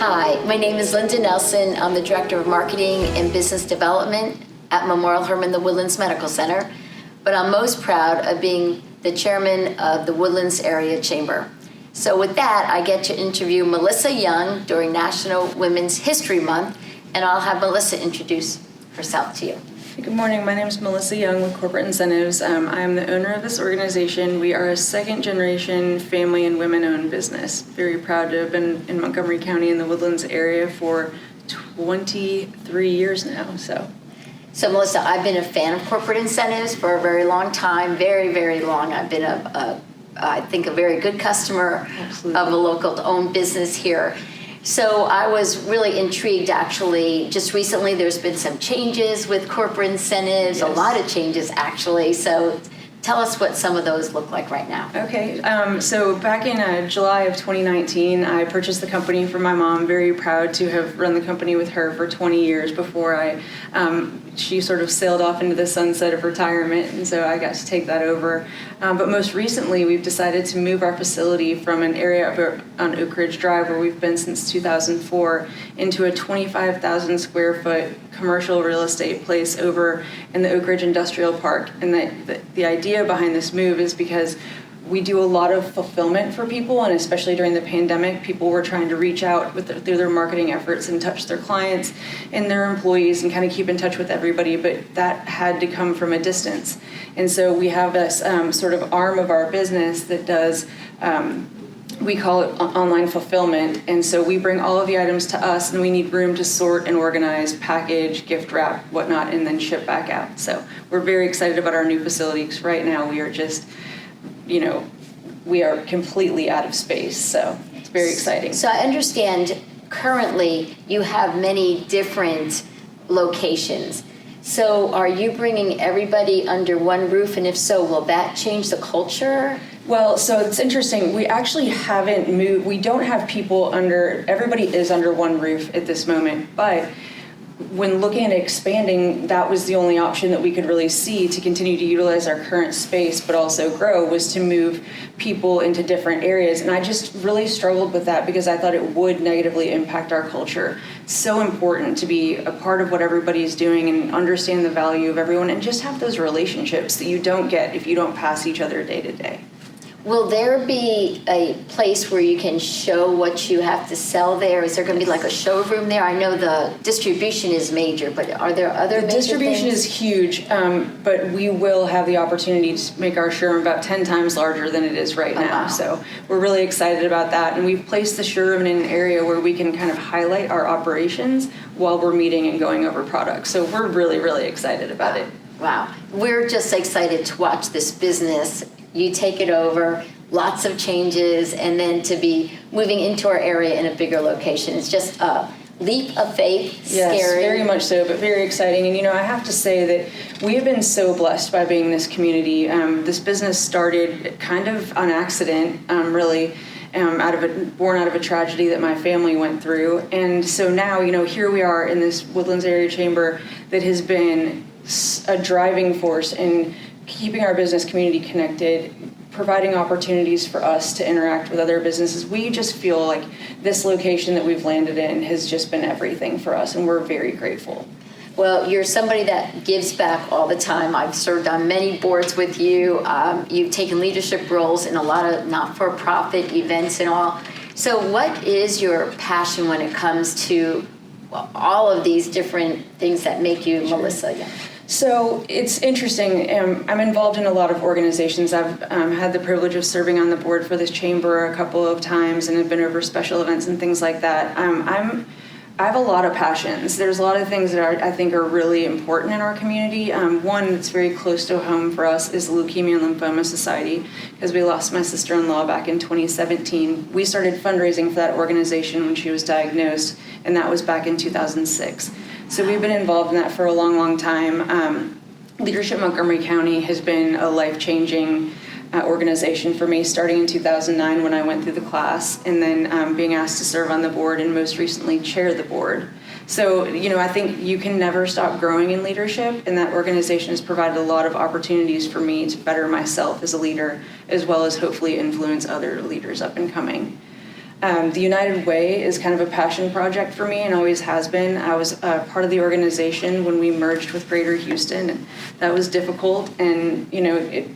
Hi, my name is Linda Nelson. I'm the Director of Marketing and Business Development at Memorial Hermann The Woodlands Medical Center, but I'm most proud of being the Chairman of the Woodlands Area Chamber. So with that, I get to interview Melissa Young during National Women's History Month, and I'll have Melissa introduce herself to you. Good morning. My name is Melissa Young with Corporate Incentives. I am the owner of this organization. We are a second-generation family and women-owned business. Very proud to have been in Montgomery County in the Woodlands area for 23 years now. So Melissa, I've been a fan of Corporate Incentives for a very long time, very, very long. I've been I think a very good customer Absolutely. Of a local-owned business here. So I was really intrigued, actually. Just recently, there's been some changes with Corporate Incentives, Yes. A lot of changes, actually. So tell us what some of those look like right now. Okay, so back in July of 2019, I purchased the company from my mom. Very proud to have run the company with her for 20 years before she sort of sailed off into the sunset of retirement, and so I got to take that over. But most recently, we've decided to move our facility from an area on Oak Ridge Drive, where we've been since 2004, into a 25,000 square foot commercial real estate place over in the Oak Ridge Industrial Park. And the idea behind this move is because we do a lot of fulfillment for people, and especially during the pandemic, people were trying to reach out through their marketing efforts and touch their clients and their employees and kind of keep in touch with everybody, but that had to come from a distance. And so we have this sort of arm of our business that does, we call it online fulfillment, and so we bring all of the items to us, and we need room to sort and organize, package, gift wrap, whatnot, and then ship back out. So we're very excited about our new facility, because right now we are just, we are completely out of space, so it's very exciting. So I understand currently you have many different locations. So are you bringing everybody under one roof, and if so, will that change the culture? Well, so it's interesting. We actually haven't moved. We don't have people everybody is under one roof at this moment, but when looking at expanding, that was the only option that we could really see to continue to utilize our current space, but also grow, was to move people into different areas. And I just really struggled with that because I thought it would negatively impact our culture. It's so important to be a part of what everybody's doing and understand the value of everyone and just have those relationships that you don't get if you don't pass each other day to day. Will there be a place where you can show what you have to sell there? Is there going to be like a showroom there? I know the distribution is major, but are there other major distribution things? is huge, but we will have the opportunity to make our showroom about 10 times larger than it is right now. Wow. So we're really excited about that. And we've placed the showroom in an area where we can kind of highlight our operations while we're meeting and going over products. So we're really, really excited about it. Wow. We're just excited to watch this business. You take it over, lots of changes, and then to be moving into our area in a bigger location. It's just a leap of faith, Yes, scary. very much so, but very exciting. And, I have to say that we have been so blessed by being in this community. This business started kind of on accident, really, born out of a tragedy that my family went through. And so now, here we are in this Woodlands Area Chamber that has been a driving force in keeping our business community connected, providing opportunities for us to interact with other businesses. We just feel like this location that we've landed in has just been everything for us, and we're very grateful. Well, you're somebody that gives back all the time. I've served on many boards with you. You've taken leadership roles in a lot of not-for-profit events and all. So what is your passion when it comes to all of these different things that make you Melissa Young? So it's interesting. I'm involved in a lot of organizations. I've had the privilege of serving on the board for this chamber a couple of times and have been over special events and things like that. I have a lot of passions. There's a lot of things that I think are really important in our community. One that's very close to home for us is the Leukemia and Lymphoma Society, because we lost my sister-in-law back in 2017. We started fundraising for that organization when she was diagnosed, and that was back in 2006. So we've been involved in that for a long, long time. Leadership Montgomery County has been a life-changing organization for me, starting in 2009 when I went through the class, and then being asked to serve on the board and most recently chair the board. So, I think you can never stop growing in leadership, and that organization has provided a lot of opportunities for me to better myself as a leader, as well as hopefully influence other leaders up and coming. The United Way is kind of a passion project for me and always has been. I was part of the organization when we merged with Greater Houston, and that was difficult, and it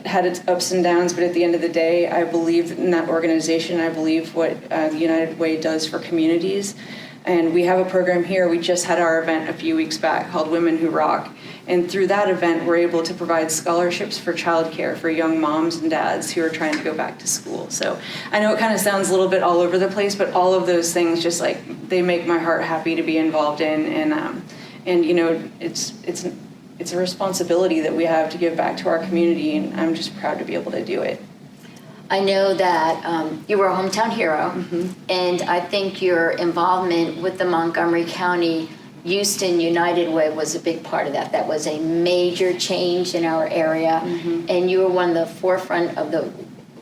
had its ups and downs, but at the end of the day, I believe in that organization. I believe what the United Way does for communities. And we have a program here. We just had our event a few weeks back called Women Who Rock. And through that event, we're able to provide scholarships for childcare for young moms and dads who are trying to go back to school. So I know it kind of sounds a little bit all over the place, but all of those things just they make my heart happy to be involved in. And it's a responsibility that we have to give back to our community, and I'm just proud to be able to do it. I know that you were a hometown hero, and I think your involvement with the Montgomery County Houston United Way was a big part of that. That was a major change in our area, and you were one of the forefront of the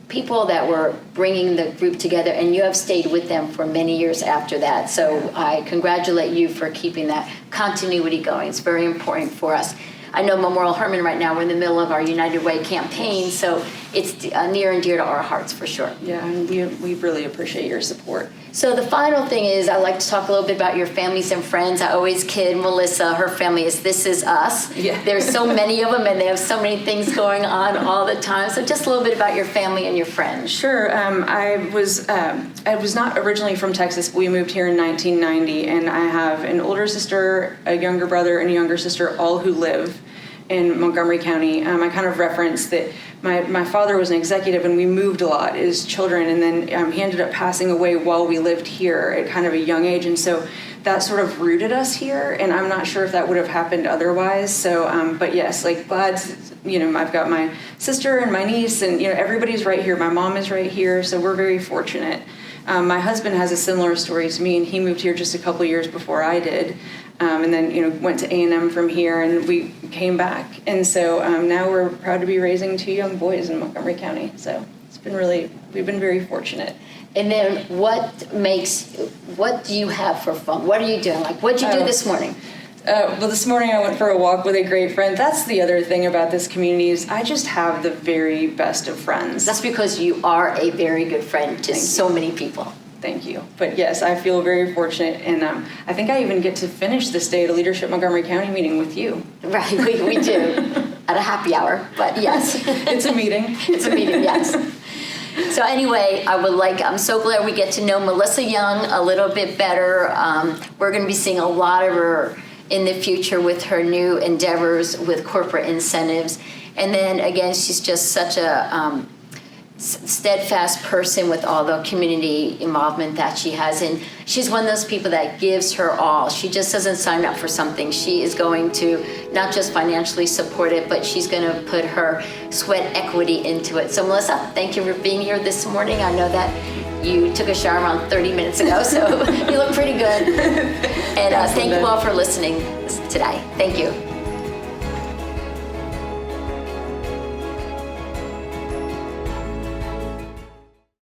people that were bringing the group together, and you have stayed with them for many years after that. So I congratulate you for keeping that continuity going. It's very important for us. I know Memorial Hermann right now, we're in the middle of our United Way campaign, so it's near and dear to our hearts for sure. Yeah, and we really appreciate your support. So the final thing is I'd like to talk a little bit about your families and friends. I always kid Melissa, her family is This Is Us. Yeah. There's so many of them, and they have so many things going on all the time. So just a little bit about your family and your friends. Sure. I was not originally from Texas, but we moved here in 1990, and I have an older sister, a younger brother, and a younger sister, all who live in Montgomery County. I kind of referenced that my father was an executive, and we moved a lot as children, and then he ended up passing away while we lived here at kind of a young age, and so that sort of rooted us here, and I'm not sure if that would have happened otherwise. So, but yes, glad, I've got my sister and my niece, and everybody's right here. My mom is right here, so we're very fortunate. My husband has a similar story to me, and he moved here just a couple years before I did. And then, went to A&M from here, and we came back. And so now we're proud to be raising 2 young boys in Montgomery County. So we've been very fortunate. And then what do you have for fun? What are you doing? What'd you do this morning? Well, this morning I went for a walk with a great friend. That's the other thing about this community is I just have the very best of friends. That's because you are a very good friend to so many people. Thank you. But yes, I feel very fortunate, and I think I even get to finish this day at a Leadership Montgomery County meeting with you. Right, we do. At a happy hour, but yes. It's a meeting. It's a meeting, yes. So anyway, I'm so glad we get to know Melissa Young a little bit better. We're going to be seeing a lot of her in the future with her new endeavors with corporate incentives. And then again, she's just such a steadfast person with all the community involvement that she has, and she's one of those people that gives her all. She just doesn't sign up for something. She is going to not just financially support it, but she's going to put her sweat equity into it. So Melissa, thank you for being here this morning. I know that you took a shower around 30 minutes ago, so you look pretty good. And thank you all for listening today. Thank you.